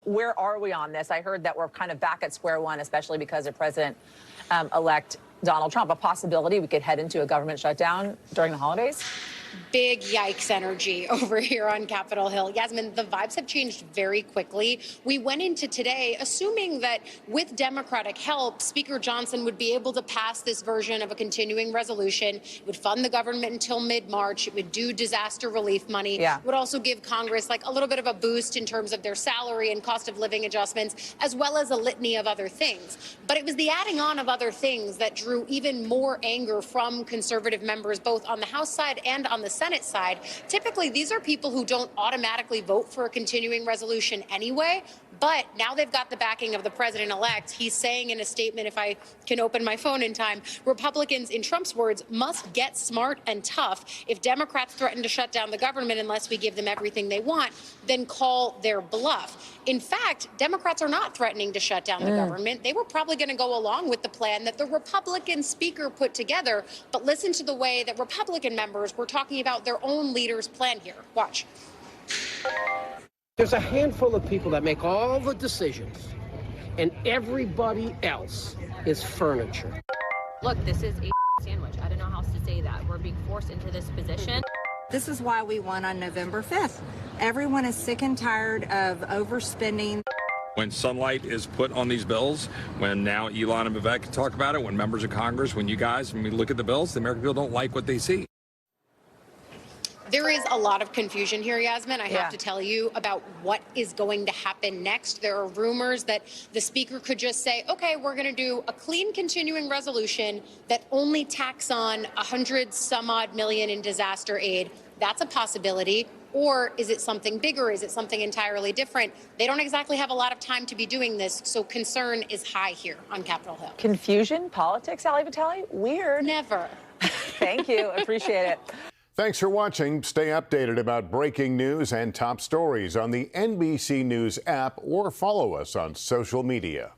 Where are we on this? I heard that we're kind of back at square one, especially because of President-elect Donald Trump. A possibility we could head into a government shutdown during the holidays? Big yikes energy over here on Capitol Hill. Yasmin, the vibes have changed very quickly. We went into today assuming that with Democratic help, Speaker Johnson would be able to pass this version of a continuing resolution. It would fund the government until mid-March. It would do disaster relief money. Yeah. It would also give Congress like a little bit of a boost in terms of their salary and cost of living adjustments, as well as a litany of other things. But it was the adding on of other things that drew even more anger from conservative members, both on the House side and on the Senate side. Typically, these are people who don't automatically vote for a continuing resolution anyway, but now they've got the backing of the president-elect. He's saying in a statement, if I can open my phone in time, Republicans, in Trump's words, must get smart and tough. If Democrats threaten to shut down the government unless we give them everything they want, then call their bluff. In fact, Democrats are not threatening to shut down the government. They were probably going to go along with the plan that the Republican speaker put together, but listen to the way that Republican members were talking about their own leader's plan here. Watch. There's a handful of people that make all the decisions, and everybody else is furniture. Look, this is a sandwich. I don't know how else to say that. We're being forced into this position. This is why we won on November 5th. Everyone is sick and tired of overspending. When sunlight is put on these bills, when now Elon and Vivek talk about it, when members of Congress, when you guys, when we look at the bills, the American people don't like what they see. There is a lot of confusion here, Yasmin. I have to tell you about what is going to happen next. There are rumors that the speaker could just say, okay, we're going to do a clean continuing resolution that only tacks on 100 some odd million in disaster aid. That's a possibility. Or is it something bigger? Is it something entirely different? They don't exactly have a lot of time to be doing this, so concern is high here on Capitol Hill. Confusion, politics, Ali Vitale? Weird. Never. Thank you. Appreciate it. Thanks for watching. Stay updated about breaking news and top stories on the NBC News app or follow us on social media.